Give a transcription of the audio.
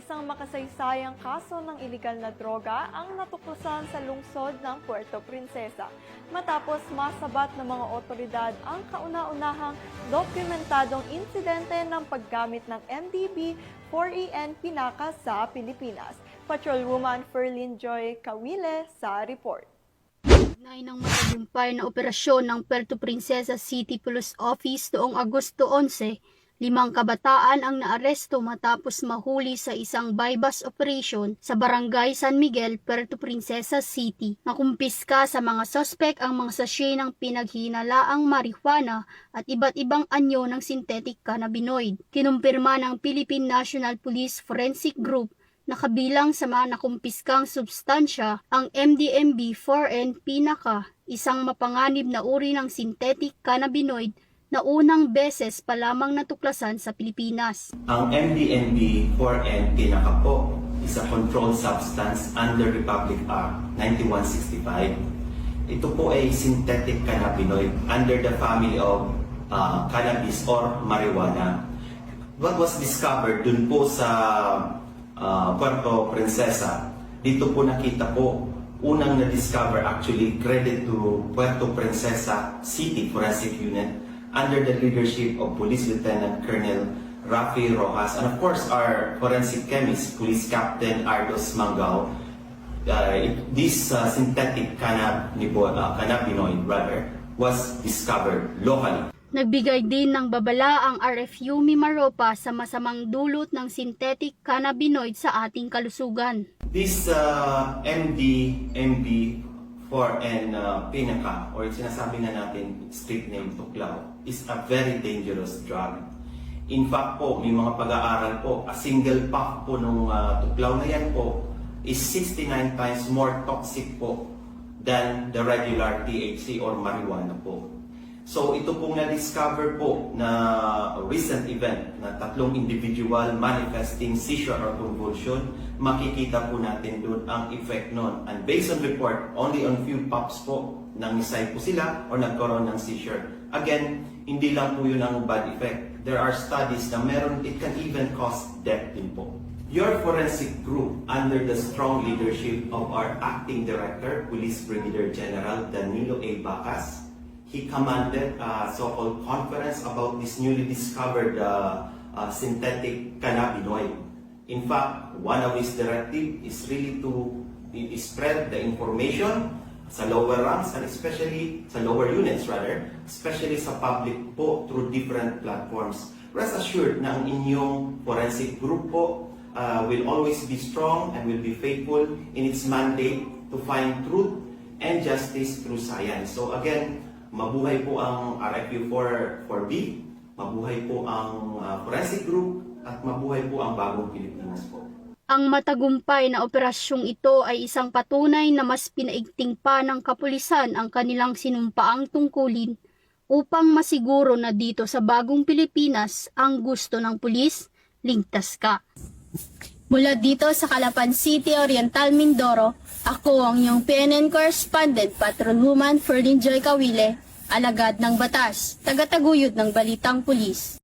isang makasaysayang kaso ng iligal na droga ang natuklasan sa lungsod ng Puerto Princesa matapos masabat ng mga otoridad ang kauna-unahang dokumentadong insidente ng paggamit ng MDB-4EN Pinaka sa Pilipinas. Patrolwoman Ferlyn Joy Cawile sa report. Ugnay ng matagumpay na operasyon ng Puerto Princesa City Police Office noong Agosto 11, 5 kabataan ang naaresto matapos mahuli sa isang bypass operation sa Barangay San Miguel, Puerto Princesa City. Nakumpiska sa mga sospek ang mga sachet ng pinaghinalaang marijuana at iba't ibang anyo ng synthetic cannabinoid. Kinumpirma ng Philippine National Police Forensic Group na kabilang sa mga nakumpiskang substansya ang MDMB-4N Pinaka, isang mapanganib na uri ng synthetic cannabinoid na unang beses pa lamang natuklasan sa Pilipinas. Ang MDMB-4N Pinaka po is a controlled substance under Republic Act 9165. Ito po ay synthetic cannabinoid under the family of cannabis or marijuana. What was discovered dun po sa Puerto Princesa, dito po nakita po, unang na-discover actually credit to Puerto Princesa City Forensic Unit under the leadership of Police Lieutenant Colonel Rafi Rojas and of course our forensic chemist, Police Captain Ardos Mangao. This synthetic cannabinoid was discovered locally. Nagbigay din ng babala ang RFU Mimaropa sa masamang dulot ng synthetic cannabinoid sa ating kalusugan. This MDMB-4N Pinaka, or sinasabi na natin street name Tuklaw, is a very dangerous drug. In fact po, may mga pag-aaral po, a single pack po ng Tuklaw na yan po is 69 times more toxic po than the regular THC or marijuana po. So ito pong na-discover po na recent event na 3 individual manifesting seizure or convulsion, makikita po natin doon ang effect nun. And based on report, only on few puffs po nangisay po sila or nagkaroon ng seizure. Again, hindi lang po yun ang bad effect. There are studies na meron, it can even cause death din po. Your forensic group, under the strong leadership of our Acting Director, Police Brigadier General Danilo A. Bacas, he commanded a so-called conference about this newly discovered synthetic cannabinoid. In fact, one of his directives is really to spread the information sa lower ranks and especially sa lower units especially sa public po through different platforms. Rest assured na ang inyong forensic group po will always be strong and will be faithful in its mandate to find truth and justice through science. So again, mabuhay po ang RFU-4B, mabuhay po ang forensic group, at mabuhay po ang bagong Pilipinas po. Ang matagumpay na operasyong ito ay isang patunay na mas pinaigting pa ng kapulisan ang kanilang sinumpaang tungkulin upang masiguro na dito sa bagong Pilipinas ang gusto ng pulis, ligtas ka. Mula dito sa Calapan City, Oriental, Mindoro, ako ang iyong PNN correspondent, Patrolwoman Ferlyn Joy Cawile, alagad ng batas, tagataguyod ng balitang pulis.